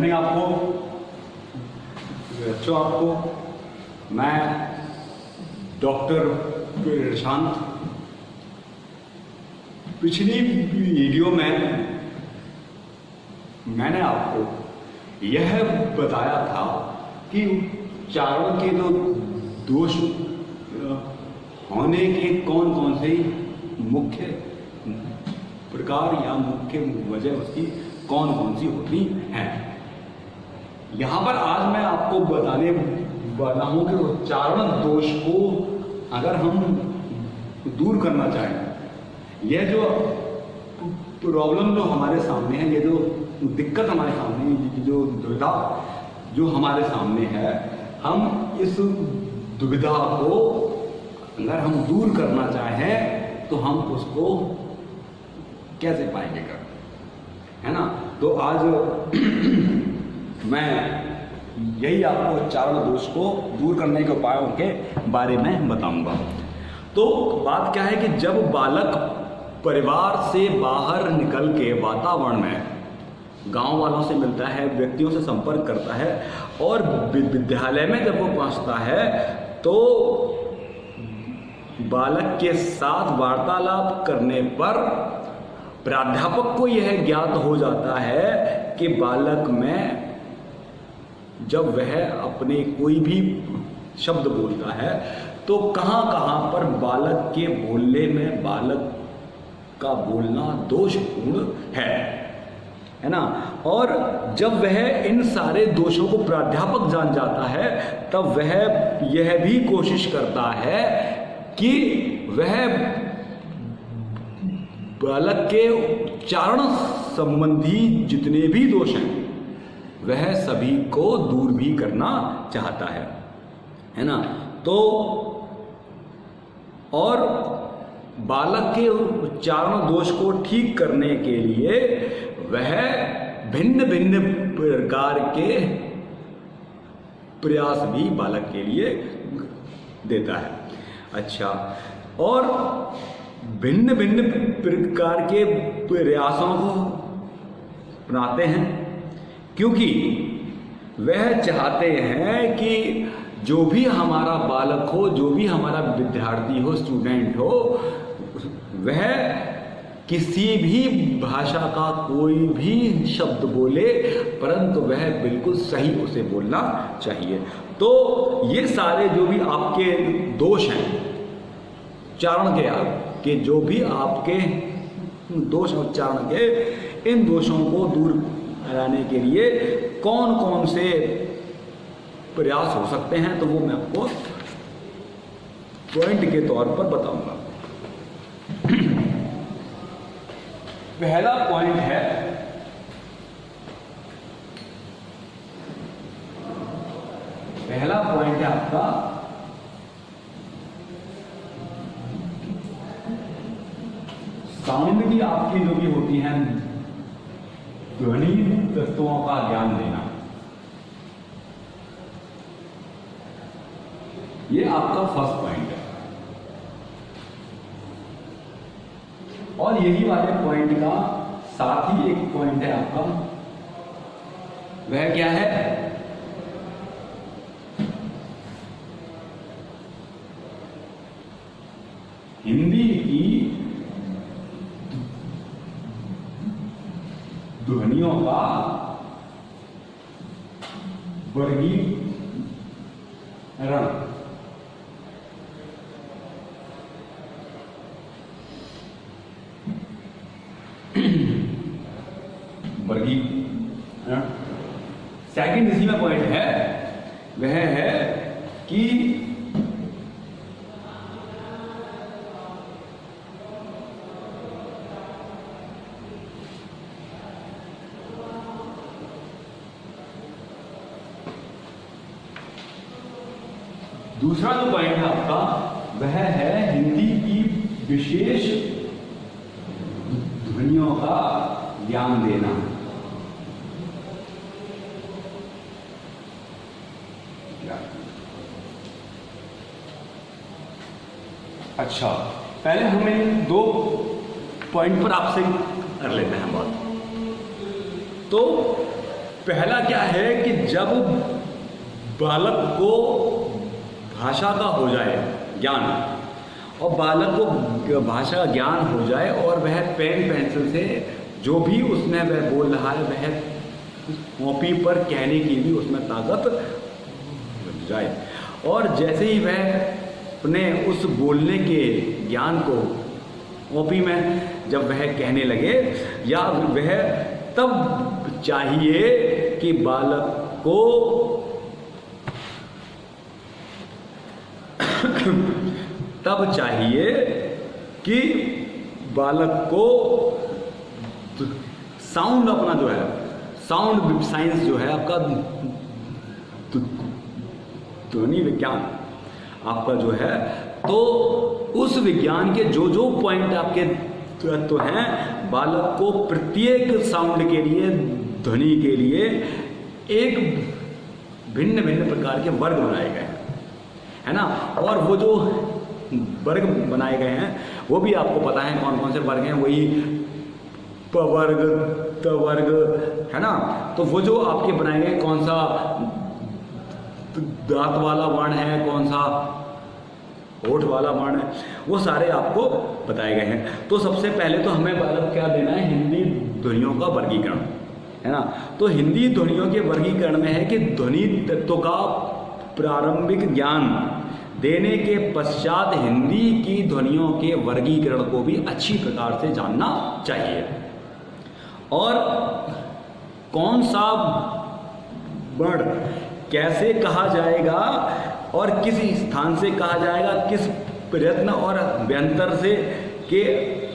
Evening आपको, बच्चों आपको। मैं डॉक्टर प्रशांत। पिछली वीडियो में मैंने आपको यह बताया था कि उच्चारण के जो दोष होने के कौन कौन से मुख्य प्रकार या मुख्य वजह उसकी कौन कौन सी होती हैं। यहाँ पर आज मैं आपको बताने वाला हूँ कि उच्चारण दोष को अगर हम दूर करना चाहें, यह जो प्रॉब्लम जो हमारे सामने है, ये जो दिक्कत हमारे सामने है, जो दुविधा जो हमारे सामने है, हम इस दुविधा को अगर हम दूर करना चाहें तो हम उसको कैसे पाएंगे कर, है ना। तो आज मैं यही आपको उच्चारण दोष को दूर करने के उपायों के बारे में बताऊंगा। तो बात क्या है कि जब बालक परिवार से बाहर निकल के वातावरण में गांव वालों से मिलता है, व्यक्तियों से संपर्क करता है और विद्यालय में जब वो पहुंचता है तो बालक के साथ वार्तालाप करने पर प्राध्यापक को यह ज्ञात हो जाता है कि बालक में जब वह अपने कोई भी शब्द बोलता है तो कहाँ कहाँ पर बालक के बोलने में बालक का बोलना दोषपूर्ण है ना। और जब वह इन सारे दोषों को प्राध्यापक जान जाता है तब वह यह भी कोशिश करता है कि वह बालक के उच्चारण संबंधी जितने भी दोष हैं वह सभी को दूर भी करना चाहता है ना। तो और बालक के उच्चारण दोष को ठीक करने के लिए वह भिन्न भिन्न प्रकार के प्रयास भी बालक के लिए देता है। अच्छा, और भिन्न भिन्न प्रकार के प्रयासों को अपनाते हैं क्योंकि वह चाहते हैं कि जो भी हमारा बालक हो, जो भी हमारा विद्यार्थी हो, स्टूडेंट हो, वह किसी भी भाषा का कोई भी शब्द बोले परंतु वह बिल्कुल सही उसे बोलना चाहिए। तो ये सारे जो भी आपके दोष हैं उच्चारण के जो भी आपके दोष उच्चारण के, इन दोषों को दूर कराने के लिए कौन कौन से प्रयास हो सकते हैं तो वो मैं आपको पॉइंट के तौर पर बताऊंगा। पहला पॉइंट है आपका साउंड की आपकी जो भी होती हैं ध्वनि तत्वों का ध्यान देना। ये आपका फर्स्ट पॉइंट है और यही वाले पॉइंट का साथ ही एक पॉइंट है आपका, वह क्या है, हिंदी की ध्वनियों का वर्गीकरण। सेकंड इसी में पॉइंट है वह है कि दूसरा जो पॉइंट है आपका वह है हिंदी की विशेष ध्वनियों का ध्यान देना। अच्छा, पहले हम इन दो पॉइंट पर आपसे कर लेते हैं बात। तो पहला क्या है कि जब बालक को भाषा का हो जाए ज्ञान, और बालक को भाषा ज्ञान हो जाए और वह पेन पेंसिल से जो भी उसमें वह बोल रहा है वह कॉपी पर कहने की भी उसमें ताकत बन जाए, और जैसे ही वह अपने उस बोलने के ज्ञान को कॉपी में जब वह कहने लगे, या वह तब चाहिए कि बालक को तब चाहिए कि बालक को साउंड अपना जो है, साउंड साइंस जो है आपका ध्वनि विज्ञान आपका जो है, तो उस विज्ञान के जो जो पॉइंट आपके तो हैं, बालक को प्रत्येक साउंड के लिए, ध्वनि के लिए एक भिन्न भिन्न प्रकार के वर्ग बनाए गए हैं, है ना। और वो जो वर्ग बनाए गए हैं वो भी आपको पता है कौन कौन से वर्ग हैं, वही प वर्ग, त वर्ग, है ना। तो वो जो आपके बनाए गए, कौन सा दांत वाला वर्ण है, कौन सा होठ वाला वर्ण है, वो सारे आपको बताए गए हैं। तो सबसे पहले तो हमें बालक क्या देना है, हिंदी ध्वनियों का वर्गीकरण, है ना। तो हिंदी ध्वनियों के वर्गीकरण में है कि ध्वनि तत्व का प्रारंभिक ज्ञान देने के पश्चात हिंदी की ध्वनियों के वर्गीकरण को भी अच्छी प्रकार से जानना चाहिए, और कौन सा वर्ण कैसे कहा जाएगा और किस स्थान से कहा जाएगा, किस प्रयत्न और व्यंतर से के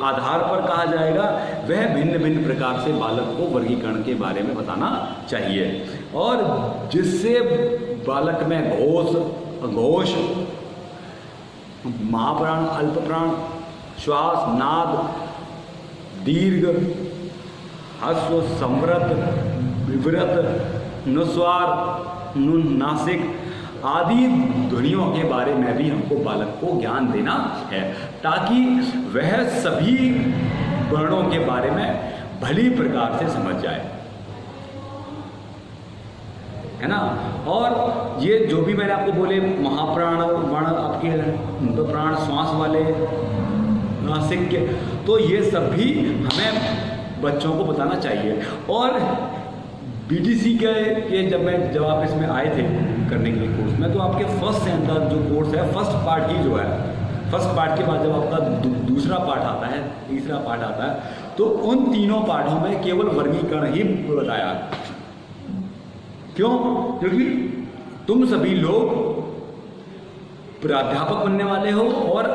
आधार पर कहा जाएगा, वह भिन्न भिन्न प्रकार से बालक को वर्गीकरण के बारे में बताना चाहिए, और जिससे बालक में घोष, घोष, महाप्राण, अल्पप्राण, श्वास, नाद, दीर्घ, ह्रस्व, संवृत, विवृत, नुस्वार, नुनासिक आदि ध्वनियों के बारे में भी हमको बालक को ज्ञान देना है, ताकि वह सभी वर्णों के बारे में भली प्रकार से समझ जाए, है ना। और ये जो भी मैंने आपको बोले, महाप्राण वर्ण, आपके प्राण, श्वास वाले, नासिक के, तो ये सब भी हमें बच्चों को बताना चाहिए। और बीटीसी के जब आप इसमें आए थे करने के लिए कोर्स में, तो आपके फर्स्ट सेम का जो कोर्स है, फर्स्ट पार्ट ही जो है, फर्स्ट पार्ट के बाद जब आपका दूसरा पार्ट आता है, तीसरा पार्ट आता है, तो उन तीनों पार्टों में केवल वर्गीकरण ही बताया। क्यों? क्योंकि तुम सभी लोग प्राध्यापक बनने वाले हो, और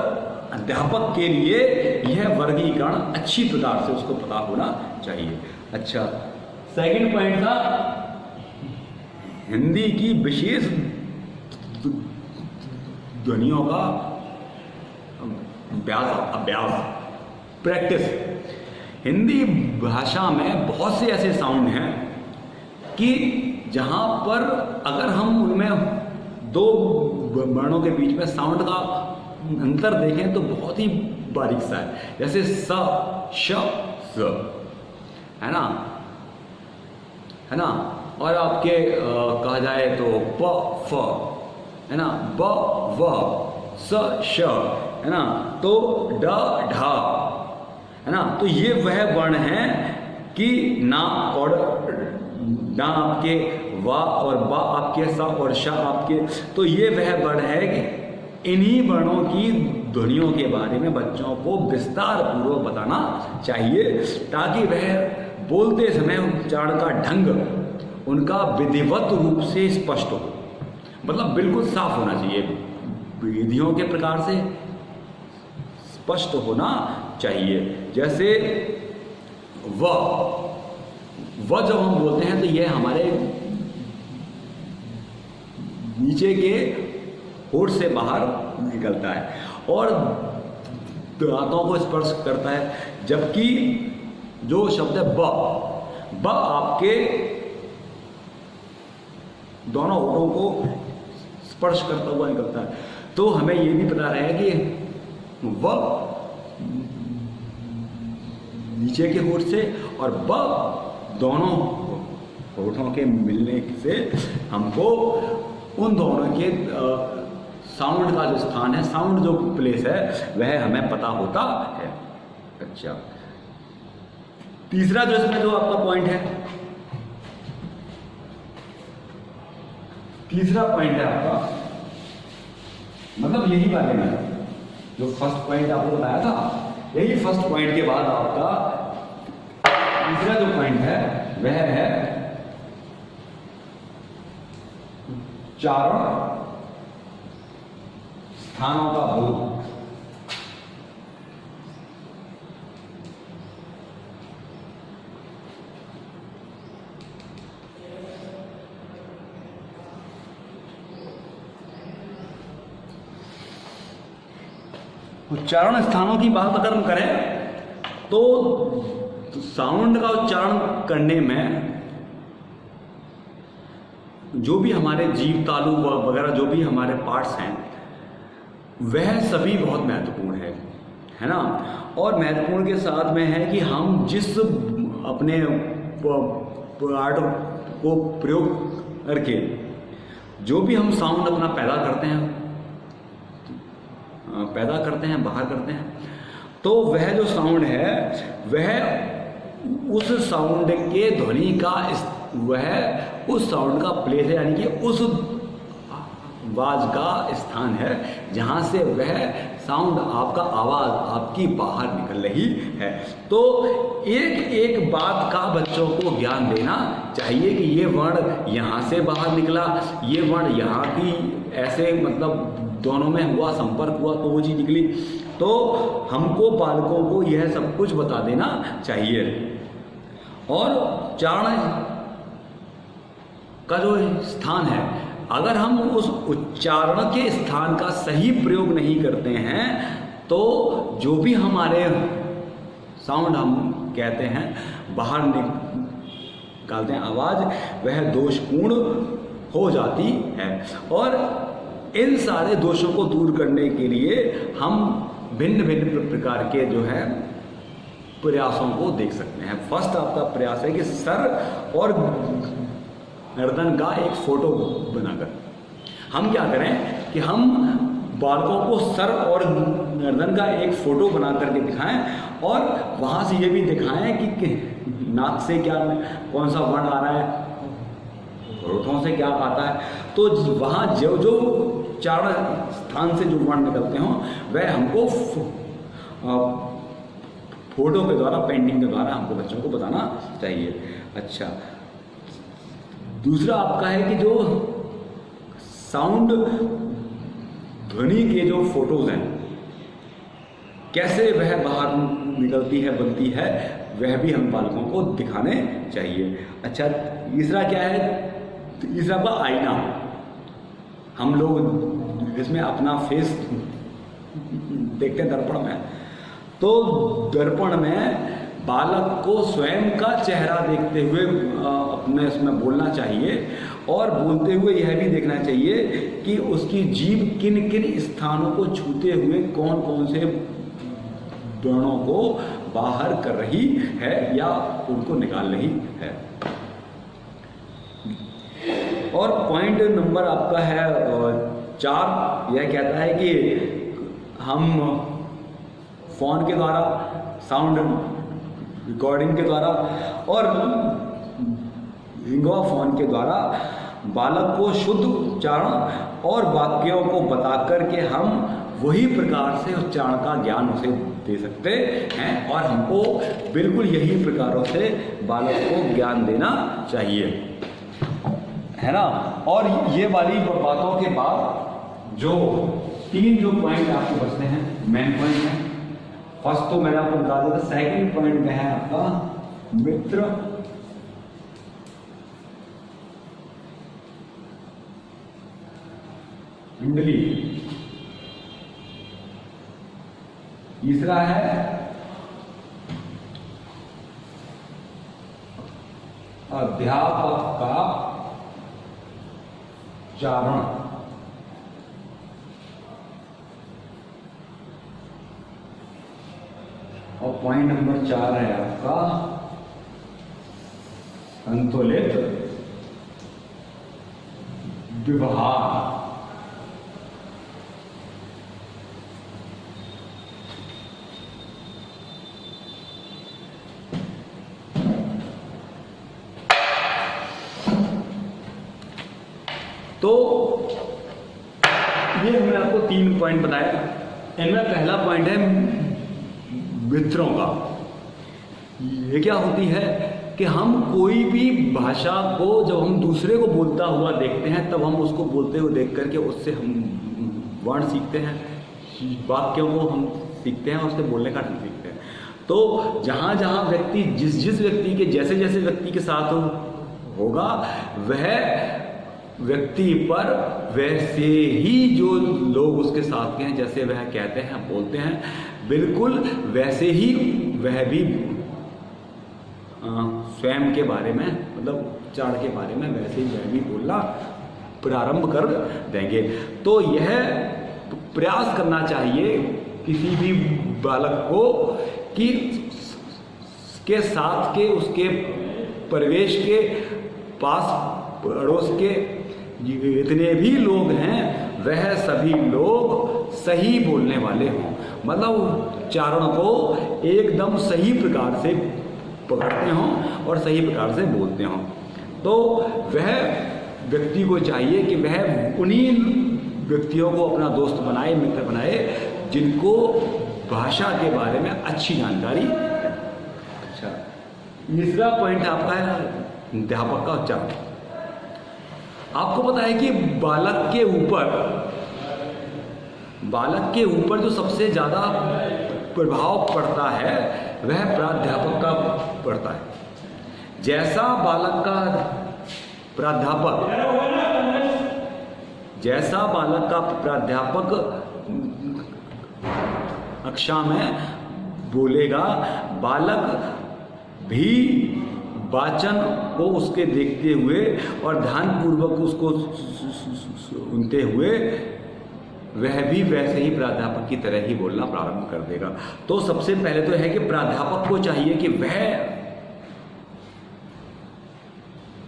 अध्यापक के लिए यह वर्गीकरण अच्छी प्रकार से उसको पता होना चाहिए। अच्छा, सेकंड पॉइंट था हिंदी की विशेष ध्वनियों का अभ्यास, प्रैक्टिस। हिंदी भाषा में बहुत से ऐसे साउंड हैं कि जहां पर अगर हम उनमें दो वर्णों के बीच में साउंड का अंतर देखें तो बहुत ही बारीक सा है, जैसे स, श, स, है ना, है ना। और आपके कहा जाए तो प, फ, है ना, ब, व, स, श, है ना, तो ड, ढ, है ना। तो ये वह वर्ण हैं कि ना और ना आपके, वा और बा आपके, सा और श आपके, तो ये वह वर्ण है कि इन्हीं वर्णों की ध्वनियों के बारे में बच्चों को विस्तार पूर्वक बताना चाहिए, ताकि वह बोलते समय उच्चारण का ढंग उनका विधिवत रूप से स्पष्ट हो, मतलब बिल्कुल साफ होना चाहिए, विधियों के प्रकार से स्पष्ट होना चाहिए। जैसे व जब हम बोलते हैं तो यह हमारे नीचे के होठ से बाहर निकलता है और दांतों को स्पर्श करता है, जबकि जो शब्द है ब आपके दोनों होठों को स्पर्श करता हुआ निकलता है। तो हमें ये भी पता रहे कि व नीचे के होठ से और ब दोनों होठों के मिलने से हमको उन दोनों के साउंड का जो स्थान है, साउंड जो प्लेस है, वह हमें पता होता है। अच्छा, तीसरा जो इसमें जो आपका पॉइंट है, तीसरा पॉइंट है आपका, मतलब यही वाले में जो फर्स्ट पॉइंट आपको बताया था, यही फर्स्ट पॉइंट के बाद आपका तीसरा जो पॉइंट है वह है उच्चारण स्थानों का बोध। उच्चारण स्थानों की बात अगर हम करें तो साउंड का उच्चारण करने में जो भी हमारे जीव तालु वगैरह जो भी हमारे पार्ट्स हैं वह सभी बहुत महत्वपूर्ण है ना। और महत्वपूर्ण के साथ में है कि हम जिस अपने पार्ट को प्रयोग करके जो भी हम साउंड अपना पैदा करते हैं, बाहर करते हैं, तो वह जो साउंड है वह उस साउंड के ध्वनि का वह उस साउंड का प्लेस है, यानी कि उस आवाज का स्थान है जहां से वह साउंड, आपका आवाज आपकी बाहर निकल रही है। तो एक एक बात का बच्चों को ज्ञान देना चाहिए कि ये वर्ण यहाँ से बाहर निकला, ये वर्ण यहाँ की ऐसे मतलब दोनों में हुआ, संपर्क हुआ तो वो चीज़ निकली। तो हमको बालकों को यह सब कुछ बता देना चाहिए। और उच्चारण का जो स्थान है, अगर हम उस उच्चारण के स्थान का सही प्रयोग नहीं करते हैं तो जो भी हमारे साउंड हम कहते हैं बाहर निकालते हैं आवाज, वह दोषपूर्ण हो जाती है। और इन सारे दोषों को दूर करने के लिए हम भिन्न भिन्न प्रकार के जो है प्रयासों को देख सकते हैं। फर्स्ट आपका प्रयास है कि सर और गर्दन का एक फोटो बनाकर हम क्या करें कि हम बालकों को सर और गर्दन का एक फोटो बना करके दिखाएं और वहां से ये भी दिखाएं कि नाक से क्या कौन सा वर्ण आ रहा है, होठों से क्या आता है। तो वहाँ जो जो चारण स्थान से जो वर्ण निकलते हों वह हमको फोटो के द्वारा, पेंटिंग के द्वारा हमको बच्चों को बताना चाहिए। अच्छा, दूसरा आपका है कि जो साउंड ध्वनि के जो फोटोज हैं कैसे वह बाहर निकलती है, बनती है, वह भी हम बालकों को दिखाने चाहिए। अच्छा, तीसरा क्या है? तीसरा का आईना। हम लोग इसमें अपना फेस देखते हैं दर्पण में, तो दर्पण में बालक को स्वयं का चेहरा देखते हुए अपने इसमें बोलना चाहिए और बोलते हुए यह भी देखना चाहिए कि उसकी जीभ किन किन स्थानों को छूते हुए कौन कौन से वर्णों को बाहर कर रही है या उनको निकाल रही है। और पॉइंट नंबर आपका है 4, यह कहता है कि हम फोन के द्वारा, साउंड रिकॉर्डिंग के द्वारा और लिंगवा फोन के द्वारा बालक को शुद्ध उच्चारण और वाक्यों को बता करके हम वही प्रकार से उच्चारण का ज्ञान उसे दे सकते हैं और हमको बिल्कुल यही प्रकारों से बालक को ज्ञान देना चाहिए, है ना। और ये वाली बातों के बाद जो 3 जो पॉइंट आपको बचते हैं, मेन पॉइंट है। फर्स्ट तो मैंने आपको बता दिया था, सेकंड पॉइंट में है आपका मित्र मंडली। तीसरा है अध्यापक का उच्चारण। और पॉइंट नंबर 4 है आपका संतुलित व्यवहार। तो ये हमने आपको 3 पॉइंट बताया। इनमें पहला पॉइंट है मित्रों का। ये क्या होती है कि हम कोई भी भाषा को जब हम दूसरे को बोलता हुआ देखते हैं तब हम उसको बोलते हुए देख करके उससे हम वर्ण सीखते हैं, वाक्यों को हम सीखते हैं और उससे बोलने का ढंग सीखते हैं। तो जहाँ जहाँ व्यक्ति जिस व्यक्ति के जैसे जैसे व्यक्ति के साथ होगा वह व्यक्ति पर वैसे ही जो लोग उसके साथ के हैं, जैसे वह कहते हैं बोलते हैं, बिल्कुल वैसे ही वह भी स्वयं के बारे में मतलब चाण के बारे में वैसे ही वह भी बोलना प्रारंभ कर देंगे। तो यह प्रयास करना चाहिए किसी भी बालक को कि के साथ के उसके परिवेश के पास पड़ोस के जितने भी लोग हैं वह सभी लोग सही बोलने वाले हों, मतलब उच्चारण को एकदम सही प्रकार से पकड़ते हों और सही प्रकार से बोलते हों। तो वह व्यक्ति को चाहिए कि वह उन्हीं व्यक्तियों को अपना दोस्त बनाए, मित्र बनाए जिनको भाषा के बारे में अच्छी जानकारी है। अच्छा, तीसरा पॉइंट आपका है अध्यापक का उच्चारण। आपको पता है कि बालक के ऊपर जो सबसे ज़्यादा प्रभाव पड़ता है वह प्राध्यापक का पड़ता है। जैसा बालक का प्राध्यापक कक्षा में बोलेगा, बालक भी वाचन को उसके देखते हुए और ध्यानपूर्वक उसको सुनते हुए वह भी वैसे ही प्राध्यापक की तरह ही बोलना प्रारंभ कर देगा। तो सबसे पहले तो है कि प्राध्यापक को चाहिए कि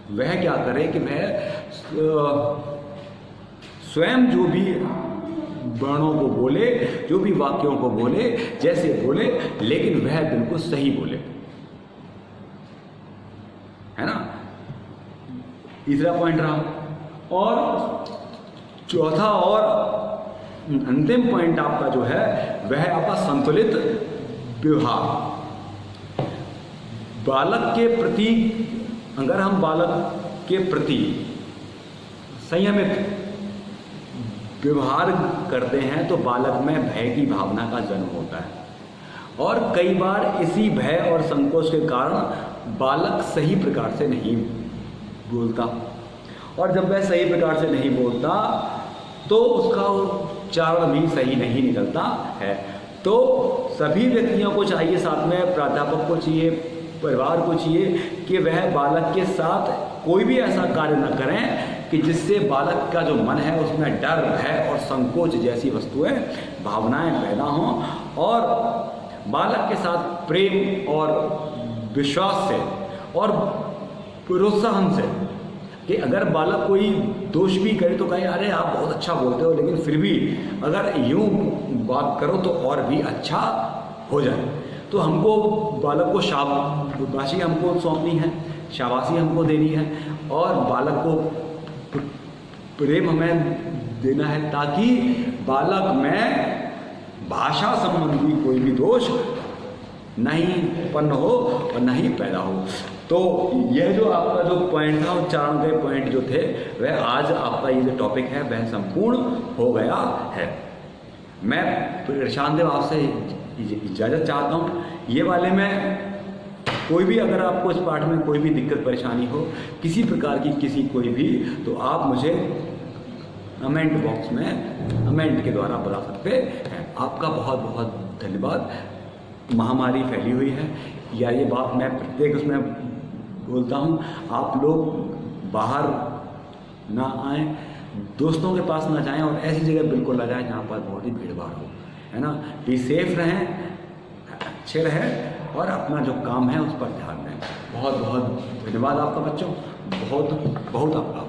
वह क्या करे कि वह स्वयं जो भी वर्णों को बोले, जो भी वाक्यों को बोले, जैसे बोले, लेकिन वह बिल्कुल सही बोले, है ना। तीसरा पॉइंट रहा। और चौथा और अंतिम पॉइंट आपका जो है वह आपका संतुलित व्यवहार। बालक के प्रति अगर हम बालक के प्रति संयमित व्यवहार करते हैं तो बालक में भय की भावना का जन्म होता है और कई बार इसी भय और संकोच के कारण बालक सही प्रकार से नहीं बोलता, और जब वह सही प्रकार से नहीं बोलता तो उसका उच्चारण भी सही नहीं निकलता है। तो सभी व्यक्तियों को चाहिए, साथ में प्राध्यापक को चाहिए, परिवार को चाहिए कि वह बालक के साथ कोई भी ऐसा कार्य न करें कि जिससे बालक का जो मन है उसमें डर, भय और संकोच जैसी वस्तुएं, भावनाएं पैदा हों, और बालक के साथ प्रेम और विश्वास से और प्रोत्साहन से कि अगर बालक कोई दोष भी करे तो कहे अरे आप बहुत अच्छा बोलते हो, लेकिन फिर भी अगर यूं बात करो तो और भी अच्छा हो जाए। तो हमको बालक को शाबाशी हमको सौंपनी है, शाबाशी हमको देनी है और बालक को प्रेम हमें देना है ताकि बालक में भाषा संबंधी कोई भी दोष नहीं उत्पन्न हो और नहीं पैदा हो। तो यह जो आपका जो पॉइंट था, उच्चारण के पॉइंट जो थे, वह आज आपका ये जो टॉपिक है वह संपूर्ण हो गया है। मैं प्रशांत देव आपसे इजाज़त चाहता हूँ। ये वाले में कोई भी अगर आपको इस पाठ में कोई भी दिक्कत परेशानी हो, किसी प्रकार की किसी कोई भी, तो आप मुझे कमेंट बॉक्स में कमेंट के द्वारा बता सकते हैं। आपका बहुत बहुत धन्यवाद। महामारी फैली हुई है या ये बात मैं प्रत्येक उसमें बोलता हूँ, आप लोग बाहर ना आएँ, दोस्तों के पास ना जाएं और ऐसी जगह बिल्कुल ना जाएं जहाँ पर बहुत ही भीड़ भाड़ हो, है ना। बी सेफ रहें, अच्छे रहें और अपना जो काम है उस पर ध्यान दें। बहुत बहुत धन्यवाद आपका बच्चों, बहुत बहुत आपका।